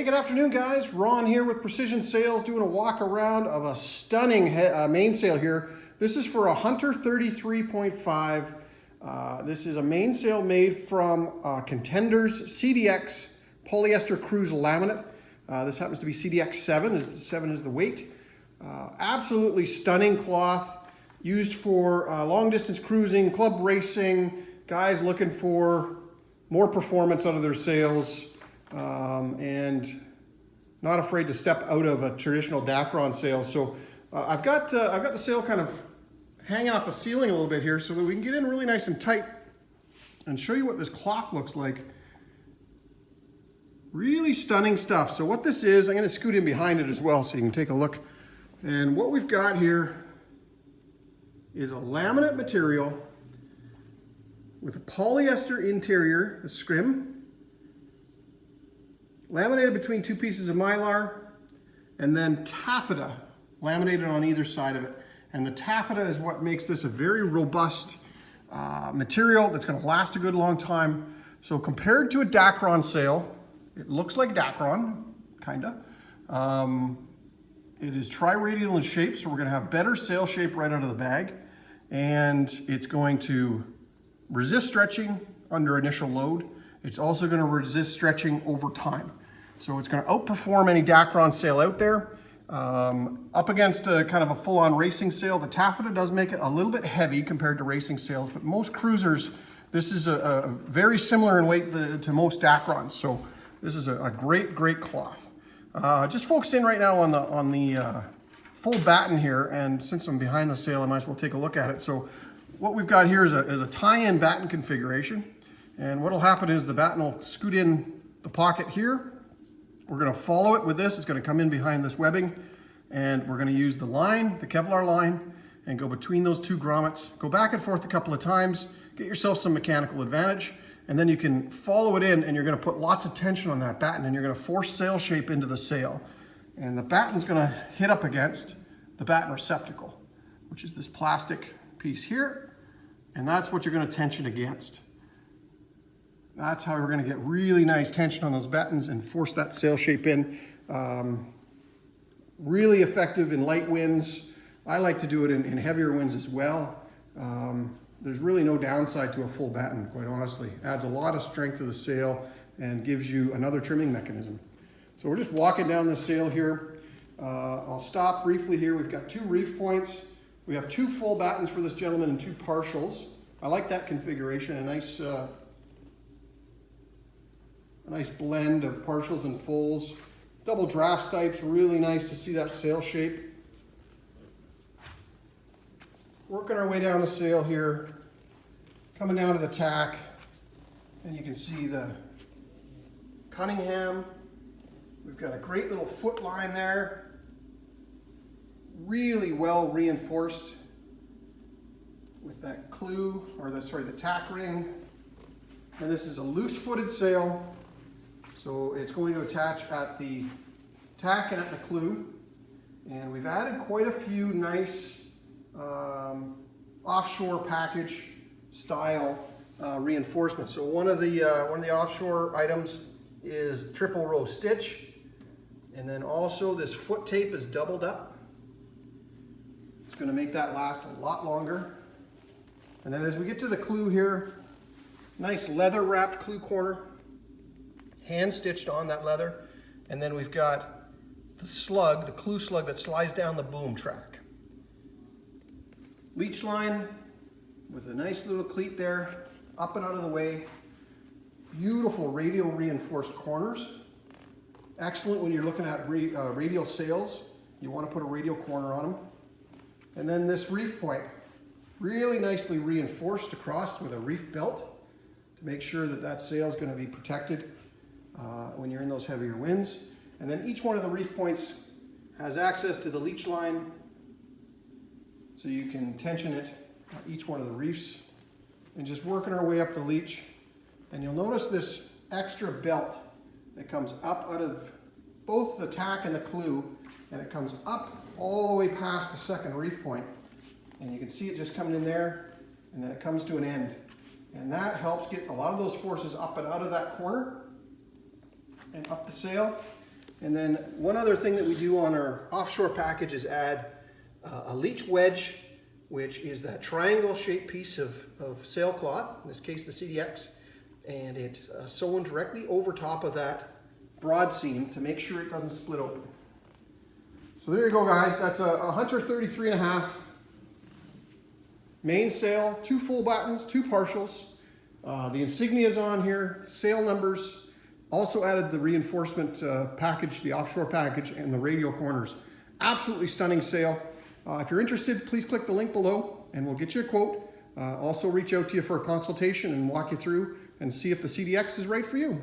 Hey, good afternoon, guys. Ron here with Precision Sales, doing a walk around of a stunning mainsail here. This is for a Hunter 33.5. This is a mainsail made from Contenders CDX polyester cruise laminate. This happens to be CDX 7, as 7 is the weight. Absolutely stunning cloth, used for long distance cruising, club racing, guys looking for more performance out of their sails. And not afraid to step out of a traditional Dacron sail. So I've got the sail kind of hanging off the ceiling a little bit here so that we can get in really nice and tight and show you what this cloth looks like. Really stunning stuff. So what this is, I'm going to scoot in behind it as well so you can take a look. And what we've got here is a laminate material with a polyester interior, the scrim, laminated between two pieces of Mylar, and then taffeta laminated on either side of it. And the taffeta is what makes this a very robust material that's going to last a good long time. So compared to a Dacron sail, it looks like Dacron, kinda. It is tri-radial in shape, so we're going to have better sail shape right out of the bag. And it's going to resist stretching under initial load. It's also going to resist stretching over time. So it's going to outperform any Dacron sail out there. Up against a kind of a full-on racing sail, the taffeta does make it a little bit heavy compared to racing sails, but most cruisers, this is a very similar in weight to most Dacrons. So this is a great cloth. Just focusing right now on the full batten here, and since I'm behind the sail, I might as well take a look at it. So what we've got here is a tie-in batten configuration. And what'll happen is the batten will scoot in the pocket here. We're going to follow it with this. It's going to come in behind this webbing, and we're going to use the line, the Kevlar line, and go between those two grommets. Go back and forth a couple of times, get yourself some mechanical advantage, and then you can follow it in, and you're going to put lots of tension on that batten, and you're going to force sail shape into the sail. And the batten's going to hit up against the batten receptacle, which is this plastic piece here, and that's what you're going to tension against. That's how we're going to get really nice tension on those battens and force that sail shape in. Really effective in light winds. I like to do it in heavier winds as well. There's really no downside to a full batten, quite honestly. Adds a lot of strength to the sail and gives you another trimming mechanism. So we're just walking down the sail here. I'll stop briefly here. We've got two reef points. We have two full battens for this gentleman and two partials. I like that configuration, a nice blend of partials and fulls. Double draft stipes, really nice to see that sail shape. Working our way down the sail here, coming down to the tack, and you can see the Cunningham. We've got a great little foot line there, really well reinforced with that clue, or the tack ring. And this is a loose-footed sail. So it's going to attach at the tack and at the clue. And we've added quite a few nice offshore package style reinforcements. So one of the offshore items is triple row stitch. And then also this foot tape is doubled up. It's going to make that last a lot longer. And then as we get to the clue here, nice leather wrapped clue corner. Hand stitched on that leather, and then we've got the slug, the clue slug that slides down the boom track. Leech line with a nice little cleat there, up and out of the way. Beautiful radial reinforced corners. Excellent when you're looking at radial sails. You want to put a radial corner on them. And then this reef point, really nicely reinforced across with a reef belt to make sure that that sail is going to be protected when you're in those heavier winds. And then each one of the reef points has access to the leech line, so you can tension it at each one of the reefs, and just working our way up the leech. And you'll notice this extra belt that comes up out of both the tack and the clue, and it comes up all the way past the second reef point. And you can see it just coming in there, and then it comes to an end. And that helps get a lot of those forces up and out of that corner and up the sail. And then one other thing that we do on our offshore package is add a leech wedge, which is that triangle shaped piece of sailcloth, in this case the CDX, and it's sewn directly over top of that broad seam to make sure it doesn't split open. So there you go, guys. That's a Hunter 33.5 mainsail, 2 full battens, 2 partials. The insignia's on here, sail numbers. Also added the reinforcement package, the offshore package, and the radial corners. Absolutely stunning sail. If you're interested, please click the link below and we'll get you a quote. Also reach out to you for a consultation and walk you through and see if the CDX is right for you.